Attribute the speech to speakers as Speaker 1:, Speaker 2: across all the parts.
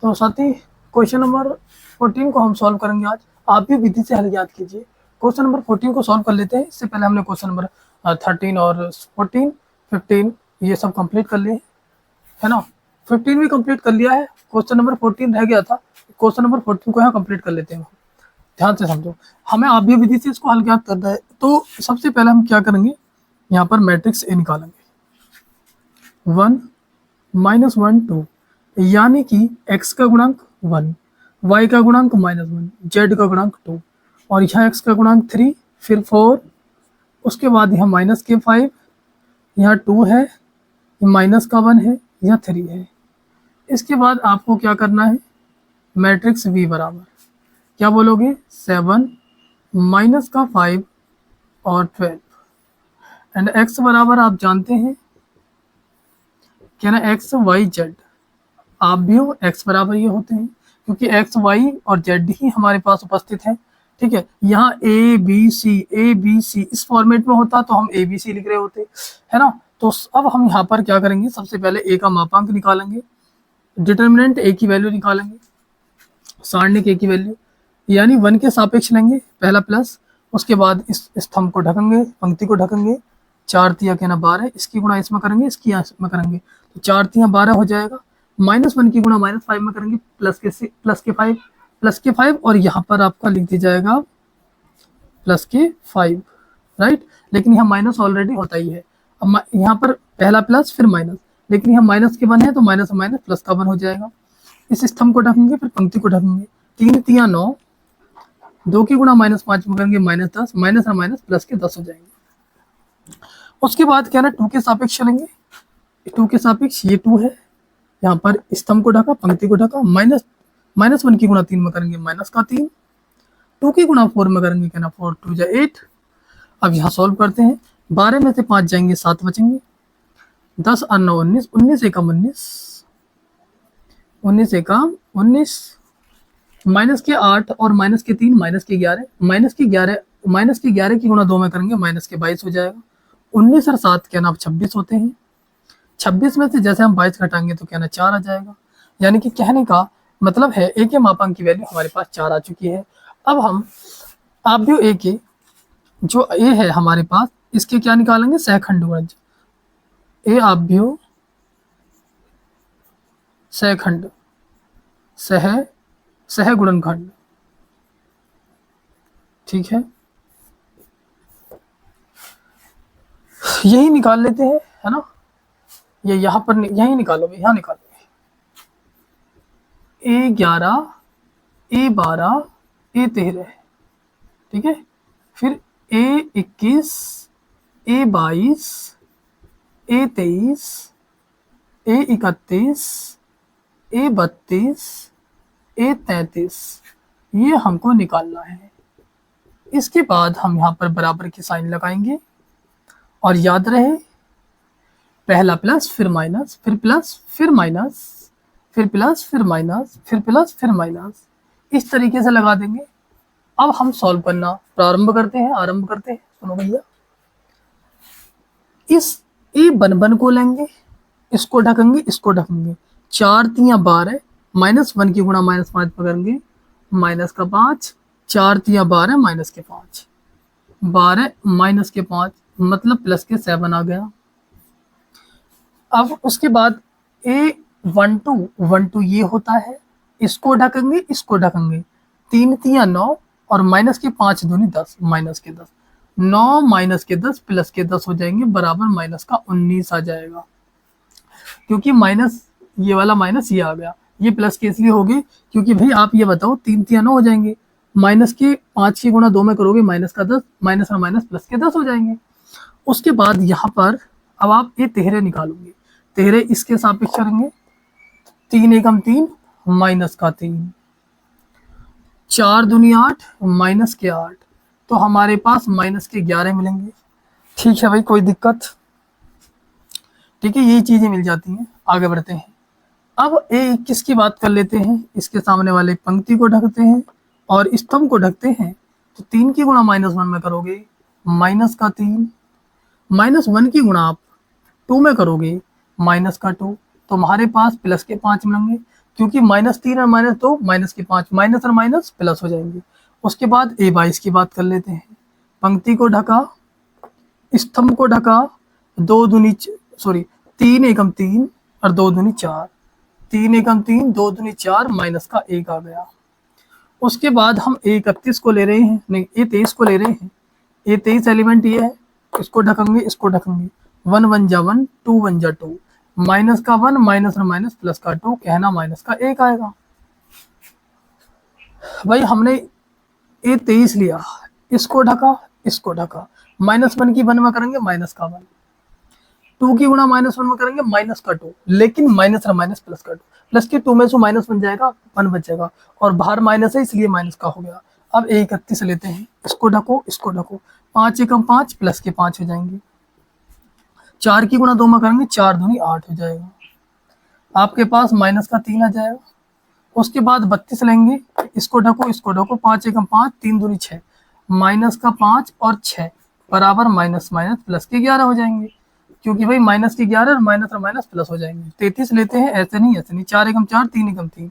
Speaker 1: तो साथी question number 14 को हम सॉल्व करेंगे आज। आप भी विधि से हल याद कीजिए। क्वेश्चन नंबर 14 को सॉल्व कर लेते हैं। इससे पहले हमने क्वेश्चन नंबर 13 और 14, 15 ये सब कंप्लीट कर लिए है ना। 15 भी कंप्लीट कर लिया है, क्वेश्चन नंबर 14 रह गया था। क्वेश्चन नंबर 14 को यहाँ कंप्लीट कर लेते हैं। ध्यान से समझो, हमें आप भी विधि से इसको हल याद करना है। तो सबसे पहले हम क्या करेंगे, यहाँ पर मैट्रिक्स ए निकालेंगे। 1 -1 2, यानी कि x का गुणांक 1, y का गुणांक -1, z का गुणांक 2, और यहाँ x का गुणांक 3, फिर 4, उसके बाद यहाँ माइनस के 5, यहाँ 2 है, माइनस का 1 है, यहाँ 3 है। इसके बाद आपको क्या करना है, मैट्रिक्स V बराबर क्या बोलोगे, 7 माइनस का 5 और 12, एंड x बराबर आप जानते हैं क्या ना, x y z। आप भी हो, x बराबर ये होते हैं क्योंकि x y और z ही हमारे पास उपस्थित है। ठीक है, यहाँ a b c इस फॉर्मेट में होता तो हम a b c लिख रहे होते, है ना। तो अब हम यहाँ पर क्या करेंगे, सबसे पहले a का मापांक निकालेंगे, डिटर्मिनेंट a की वैल्यू निकालेंगे, सारणिक a की वैल्यू, यानी 1 के सापेक्ष लेंगे पहला प्लस, उसके बाद इस स्तंभ को ढकेंगे, पंक्ति को ढकेंगे, 4 तिया के ना 12, इसकी गुणा इसमें करेंगे, इसकी इसमें करेंगे, तो 4 तिया 12 हो जाएगा। -1 की गुणा -5 में करेंगे, प्लस के 5, और यहाँ पर आपका लिख दिया जाएगा प्लस के 5, राइट। लेकिन यहाँ माइनस ऑलरेडी होता ही है। अब यहाँ पर पहला प्लस फिर माइनस, लेकिन यहाँ माइनस के 1 है तो माइनस माइनस प्लस का 1 हो जाएगा। इस स्तंभ को ढकेंगे, फिर पंक्ति को ढकेंगे, 3 तिया 9, 2 की गुणा -5 में करेंगे -10, माइनस और माइनस प्लस के 10 हो जाएंगे। उसके बाद क्या ना, 2 के सापेक्ष चलेंगे, 2 के सापेक्ष ये 2 है, यहाँ पर स्तंभ को ढका, पंक्ति को ढका, -1 की गुणा 3 में करेंगे माइनस का 3, 2 की गुणा 4 में करेंगे क्या ना 4 2 जा 8। अब यहाँ सॉल्व करते हैं, 12 में से 5 जाएंगे 7 बचेंगे, 10 और 9 19, 19 एकम 19, 19 एकम 19, माइनस के 8 और माइनस के 3 माइनस के 11, माइनस के 11 की गुणा 2 में करेंगे माइनस के 22 हो जाएगा। 19 और 7 क्या ना 26 होते हैं, 26 में से जैसे हम 22 घटाएंगे तो क्या ना 4 आ जाएगा। यानी कि कहने का मतलब है ए के मापांक की वैल्यू हमारे पास 4 आ चुकी है। अब हम आप भी ए के जो ए है हमारे पास, इसके क्या निकालेंगे, सहखंड गुणज। ए आप भी हो सहखंड, सह गुणनखंड, ठीक है, यही निकाल लेते हैं, है ना। ये यहाँ पर यही निकालोगे, यहाँ निकालोगे A11, A12, A13, ठीक है, फिर A21, A22, A23, A31, A32, A33, ये हमको निकालना है। इसके बाद हम यहाँ पर बराबर की साइन लगाएंगे, और याद रहे पहला प्लस फिर माइनस, फिर प्लस फिर माइनस, फिर प्लस फिर माइनस, फिर प्लस फिर माइनस, इस तरीके से लगा देंगे। अब हम सॉल्व करना आरंभ करते हैं। सुनो भैया, इस ए बन को लेंगे, इसको ढकेंगे, इसको ढकेंगे, 4 तिया 12, -1 की गुणा -5 पकड़ेंगे, माइनस का 5, 4 तिया 12 माइनस के 5, 12 माइनस के 5 मतलब प्लस के 7 आ गया। अब उसके बाद A12 ये होता है, इसको ढकेंगे, इसको ढकेंगे, 3 तिया 9, और माइनस के 5 दूनी 10, माइनस के 10, 9 माइनस के 10 प्लस के 10 हो जाएंगे, बराबर माइनस का 19 आ जाएगा। क्योंकि माइनस ये वाला माइनस ये आ गया, ये प्लस के इसलिए हो गए क्योंकि भाई आप ये बताओ 3 तिया 9 हो जाएंगे, माइनस के 5 की गुणा 2 में करोगे माइनस का 10, माइनस और माइनस प्लस के 10 हो जाएंगे। उसके बाद यहाँ पर अब आप ये 13 निकालोगे, 13 इसके सापेक्ष करेंगे, 3 एकम 3, माइनस का 3, 4 दूनी 8, माइनस के 8, तो हमारे पास माइनस के 11 मिलेंगे। ठीक है भाई, कोई दिक्कत, ठीक है, यही चीजें मिल जाती हैं। आगे बढ़ते हैं। अब A21 की बात कर लेते हैं, इसके सामने वाले पंक्ति को ढकते हैं और स्तंभ को ढकते हैं, तो 3 की गुणा -1 में करोगे माइनस का 3, -1 की गुणा आप 2 में करोगे माइनस का 2, तो हमारे पास प्लस के 5 मिलेंगे। क्योंकि -3 और -2 माइनस के 5, माइनस और माइनस प्लस हो जाएंगे। उसके बाद A22 की बात कर लेते हैं। पंक्ति को ढका, स्तंभ को ढका, 3 एकम 3 और 2 दूनी 4, 3 एकम 3 2 दूनी 4 माइनस का 1 आ गया। उसके बाद हम A31 को ले रहे हैं, नहीं A23 को ले रहे हैं। A23 एलिमेंट ये है, इसको ढकेंगे, इसको ढकेंगे, 1 1 जा 1, 2 1 जा 2, माइनस का 1 माइनस और माइनस प्लस का 2, कहना माइनस का 1 आएगा। भाई हमने A23 लिया, इसको ढका, इसको ढका, -1 की 1 में करेंगे माइनस का 1, 2 की गुणा -1 में करेंगे माइनस का 2, लेकिन माइनस और माइनस प्लस का 2, प्लस के 2 में से माइनस बन जाएगा, 1 बचेगा और बाहर माइनस है इसलिए माइनस का हो गया। अब A31 लेते हैं, इसको ढको, इसको ढको, 5 एकम 5 प्लस के 5 हो जाएंगे, 4 की गुणा 2 में करेंगे 4 दूनी 8 हो जाएगा, आपके पास माइनस का 3 आ जाएगा। उसके बाद 32 लेंगे, इसको ढको, इसको ढको, 5 एकम 5, 3 दूनी 6, माइनस का 5 और 6 बराबर माइनस माइनस प्लस के 11 हो जाएंगे, क्योंकि भाई माइनस के 11 और माइनस प्लस हो जाएंगे। 33 लेते हैं, ऐसे नहीं, 4 एकम 4, 3 एकम 3,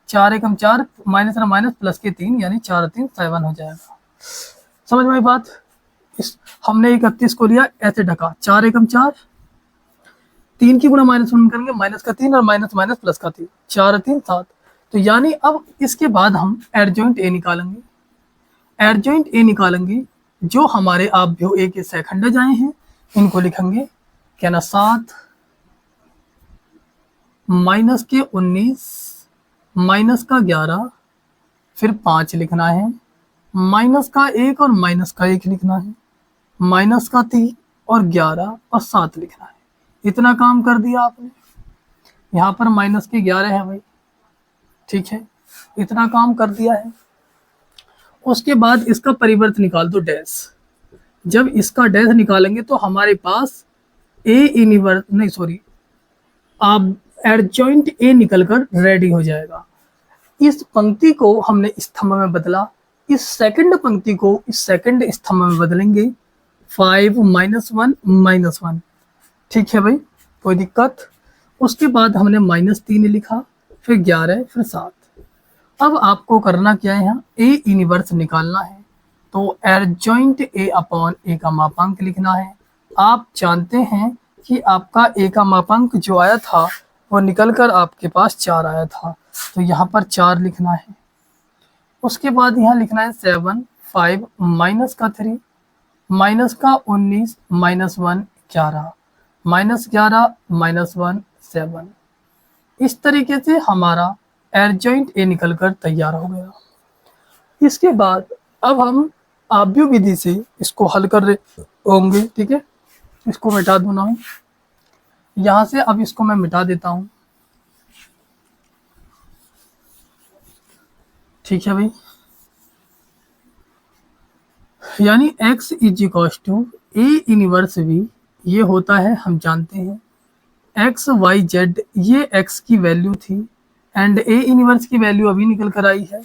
Speaker 1: 4 एकम 4 माइनस और माइनस प्लस के 3, यानी 4 और 3 7 हो जाएगा। समझ में आई बात? इस हमने 31 को लिया, ऐसे ढका, 4 एकम 4, 3 की गुणा -1 करेंगे, माइनस का 3 और माइनस माइनस प्लस का 3, 4 और 3 7। तो यानी अब इसके बाद हम एडजॉइंट ए निकालेंगे। एडजॉइंट ए निकालेंगे, जो हमारे आव्यूह ए के सहखंडज आए हैं इनको लिखेंगे, क्या ना 7 माइनस के 19 माइनस का 11, फिर 5 लिखना है, माइनस का 1 और माइनस का 1 लिखना है, माइनस का 3 और 11 और 7 लिखना है। इतना काम कर दिया आपने। यहाँ पर माइनस के 11 है भाई, ठीक है, इतना काम कर दिया है। उसके बाद इसका परिवर्त निकाल दो, डैश। जब इसका डैश निकालेंगे तो हमारे पास आप एडजॉइंट ए निकलकर रेडी हो जाएगा। इस पंक्ति को हमने स्तंभ में बदला, इस सेकंड पंक्ति को इस सेकंड स्तंभ में बदलेंगे, 5 -1 -1, ठीक है भाई, कोई दिक्कत? उसके बाद हमने -3 लिखा, फिर 11, फिर 7। अब आपको करना क्या है, यहाँ ए इनवर्स निकालना है, तो एडजॉइंट ए अपॉन ए का मापांक लिखना है। आप जानते हैं कि आपका ए का मापांक जो आया था वो निकल कर आपके पास 4 आया था, तो यहाँ पर 4 लिखना है। उसके बाद यहाँ लिखना है 7 5 माइनस का 3 माइनस का 19 -1 11 -11 -1 7। इस तरीके से हमारा एडजॉइंट ए निकलकर तैयार हो गया। इसके बाद अब हम आव्यूह विधि से इसको हल कर रहे होंगे, ठीक है। इसको मिटा दूँ ना, यहाँ से अब इसको मैं मिटा देता हूँ, ठीक है भाई। यानी x = ए इनवर्स v, ये होता है, हम जानते हैं x y z, ये x की वैल्यू थी एंड ए इनवर्स की वैल्यू अभी निकल कर आई है।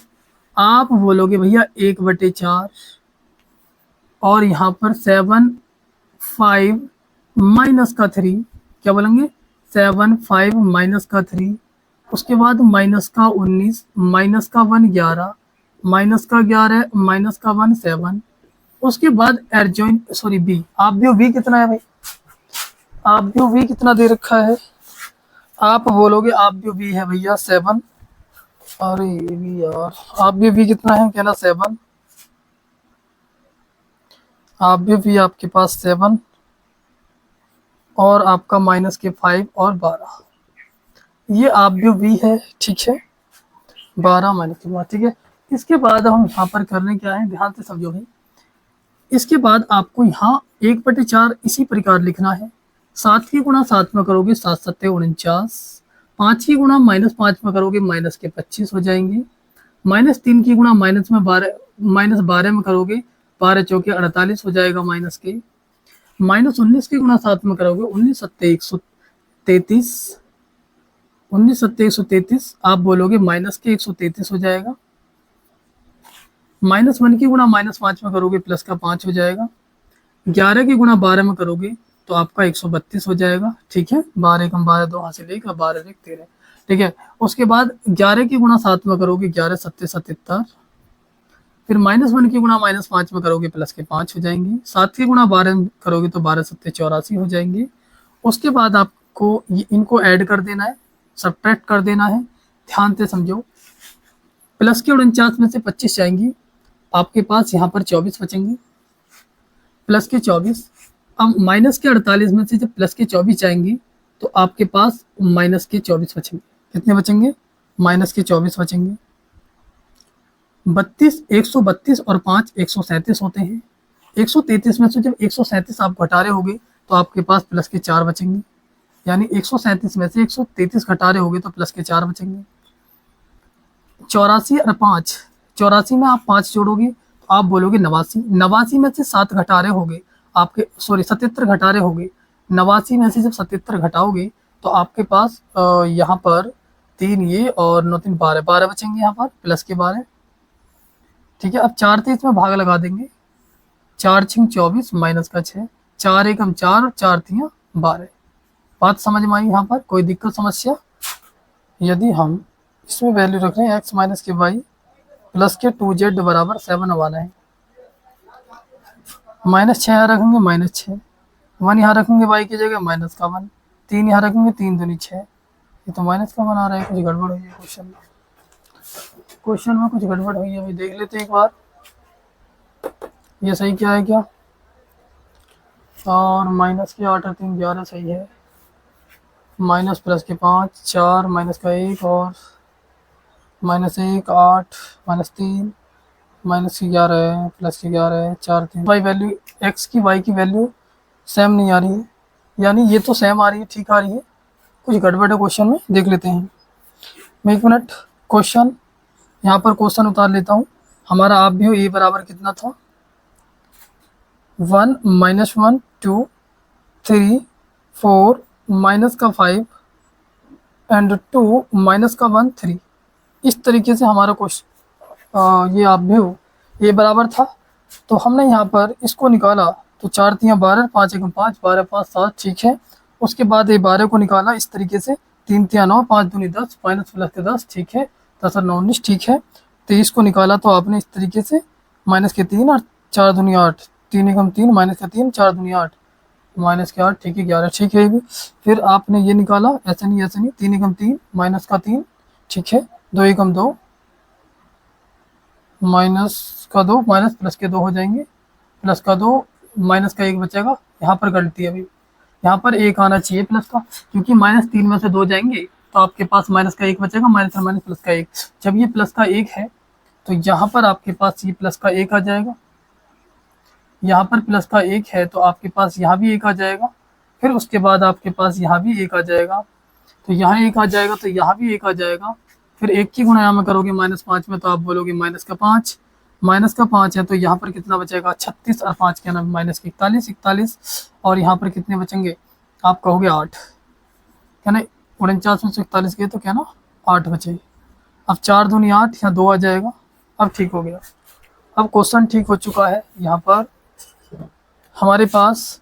Speaker 1: आप बोलोगे भैया 1/4 और यहाँ पर 7 5 माइनस का 3, क्या बोलेंगे 7 5 माइनस का 3, उसके बाद माइनस का 19 माइनस का 1 11 माइनस का 11 माइनस का 1 7। उसके बाद एडजॉइंट बी, आव्यूह v कितना है भाई, आव्यूह v कितना दे रखा है, आप बोलोगे आव्यूह v है भैया 7, अरे यार आव्यूह v कितना है, कहना 7, आव्यूह v आपके पास 7 और आपका माइनस के 5 और 12, ये आव्यूह v है, ठीक है, 12 माइनस के 12, ठीक है। इसके बाद हम यहाँ पर करने क्या है, ध्यान से समझो भाई। इसके बाद आपको यहाँ 1/4 इसी प्रकार लिखना है, 7 की गुणा 7 में करोगे 7 7 49, 5 की गुणा -5 में करोगे माइनस के 25 हो जाएंगे, -3 की गुणा -12 में करोगे 12 चौके 48 हो जाएगा माइनस के, -19 की गुणा 7 में करोगे 19 7 133, 19 7 133, आप बोलोगे माइनस के 133 हो जाएगा, -1 की गुणा -5 में करोगे प्लस का 5 हो जाएगा, 11 की गुणा 12 में करोगे तो आपका 132 हो जाएगा। ठीक है, 12 एकम 12, 2 हासिल 1 और 12 एक 13। ठीक है, उसके बाद 11 की गुणा 7 में करोगे 11 सत्ते 77, फिर -1 की गुणा -5 में करोगे प्लस के 5 हो जाएंगे, 7 की गुणा 12 में करोगे तो 12 सत्ते 84 हो जाएंगे। उसके बाद आपको इनको ऐड कर देना है, सब्ट्रैक्ट कर देना है। ध्यान से समझो, प्लस के 49 में से 25 जाएंगी, आपके पास यहाँ पर 24 बचेंगे, प्लस के 24। अब माइनस के 48 में से जब प्लस के 24 जाएंगी तो आपके पास माइनस के 24 बचेंगे। कितने बचेंगे? माइनस के 24 बचेंगे। 32 132 और 5 137 होते हैं। 133 में से जब 137 आप घटा रहे होगे तो आपके पास प्लस के 4 बचेंगे, यानी 137 में से 133 घटा रहे होगे तो प्लस के 4 बचेंगे। 84 और 5, 84 में आप 5 जोड़ोगे तो आप बोलोगे 89। 89 में से 7 घटा रहे होगे आपके, सॉरी 77 घटा रहे होगे। 89 में से जब 77 घटाओगे तो आपके पास यहाँ पर 3 ये और 9 3 12 12 बचेंगे यहाँ पर प्लस के 12। ठीक है, अब 4 से इसमें भाग लगा देंगे, 4 6 24 माइनस का 6, 4 एकम 4 और 4 3 12। बात समझ में आई? यहाँ पर कोई दिक्कत समस्या? यदि हम इसमें वैल्यू रख रहे हैं x माइनस के वाई प्लस के 2z बराबर 7 वाला है, -6 यहाँ रखेंगे -6, 1 यहाँ रखेंगे y की जगह -1, 3 यहाँ रखेंगे 3 दूनी 6, ये तो माइनस का 1 आ रहा है। कुछ गड़बड़ हुई है क्वेश्चन में, क्वेश्चन में कुछ गड़बड़ हुई है। अभी देख लेते हैं एक बार, ये सही क्या है क्या? और माइनस के 8 और 3 11 सही है, माइनस प्लस के 5 4 माइनस का 1 और -1 8 -3 माइनस की 11 है प्लस की 11 है 4 3। वाई वैल्यू एक्स की वाई की वैल्यू सेम नहीं आ रही है, यानी ये तो सेम आ रही है, ठीक आ रही है, कुछ गड़बड़ है क्वेश्चन में। देख लेते हैं, मैं 1 मिनट क्वेश्चन यहाँ पर क्वेश्चन उतार लेता हूँ। हमारा आप भी हो ए बराबर कितना था? 1 -1 2 3 4 माइनस का 5 एंड 2 माइनस का 1 3। इस तरीके से हमारा क्वेश्चन ये आप भी हो ये बराबर था। तो हमने यहाँ पर इसको निकाला तो 4 3 12 5 1 5 12 5 7, ठीक है। उसके बाद ये 12 को निकाला इस तरीके से, 3 3 9 5 दूनी 10 माइनस प्लस के 10, ठीक है, 10 और 9 19, ठीक है। 23 को निकाला तो आपने इस तरीके से माइनस के 3 और 4 दूनी 8, 3 एकम 3 माइनस का 3 4 दूनी 8 माइनस के 8, ठीक है 11, ठीक है। भी फिर आपने ये निकाला ऐसे नहीं 3 एकम 3 माइनस का 3, ठीक है, 2 एकम 2 माइनस का 2 माइनस प्लस के 2 हो जाएंगे, प्लस का 2 माइनस का 1 बचेगा। यहाँ पर गलती है, अभी यहाँ पर 1 आना चाहिए प्लस का, क्योंकि -3 में से 2 जाएंगे तो आपके पास माइनस का 1 बचेगा, माइनस और माइनस प्लस का 1। जब ये प्लस का 1 है तो यहाँ पर आपके पास ये प्लस का 1 आ जाएगा, यहाँ पर प्लस का 1 है तो आपके पास यहाँ भी 1 आ जाएगा, फिर उसके बाद आपके पास यहाँ भी 1 आ जाएगा, तो यहाँ 1 आ जाएगा तो यहाँ भी 1 आ जाएगा। फिर 1 की गुणा यहाँ में करोगे -5 में तो आप बोलोगे माइनस का 5 है, तो यहाँ पर कितना बचेगा 36 और 5 के नाम माइनस के 41, और यहाँ पर कितने बचेंगे आप कहोगे 8, क्या ना 49 में से 41 गए तो क्या ना 8 बचे। अब 4 दूनी 8, यहाँ 2 आ जाएगा। अब ठीक हो गया, अब क्वेश्चन ठीक हो चुका है। यहाँ पर हमारे पास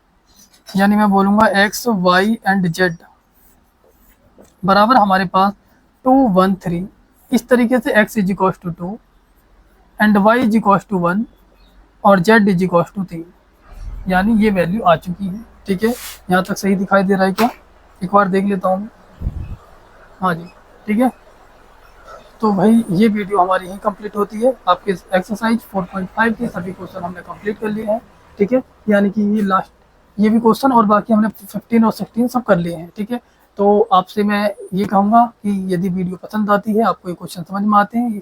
Speaker 1: यानी मैं बोलूँगा x y एंड z बराबर हमारे पास 2 1 3, इस तरीके से x is equal to 2 and y is equal to 1 और z इज इक्वल टू 3, यानी ये वैल्यू आ चुकी है। ठीक है, यहाँ तक सही दिखाई दे रहा है क्या? एक बार देख लेता हूँ। हाँ जी, ठीक है। तो भाई ये वीडियो हमारी यहीं कंप्लीट होती है। आपके एक्सरसाइज 4.5 के सभी क्वेश्चन हमने कंप्लीट कर लिए हैं, ठीक है, यानी कि ये लास्ट ये भी क्वेश्चन और बाकी हमने 15 और 16 सब कर लिए हैं, ठीक है। तो आपसे मैं ये कहूँगा कि यदि वीडियो पसंद आती है, आपको ये क्वेश्चन समझ में आते हैं,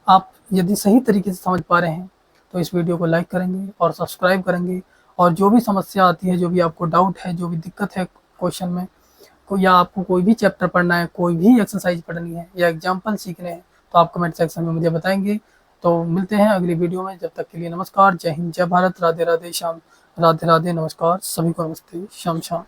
Speaker 1: आप यदि सही तरीके से समझ पा रहे हैं तो इस वीडियो को लाइक करेंगे और सब्सक्राइब करेंगे, और जो भी समस्या आती है, जो भी आपको डाउट है, जो भी दिक्कत है क्वेश्चन में, या आपको कोई भी चैप्टर पढ़ना है, कोई भी एक्सरसाइज पढ़नी है या एग्जाम्पल सीखने हैं, तो आप कमेंट सेक्शन में मुझे बताएंगे। तो मिलते हैं अगली वीडियो में, जब तक के लिए नमस्कार, जय हिंद, जय भारत, राधे राधे, श्याम, राधे राधे, नमस्कार सभी को, नमस्ते, श्याम श्याम।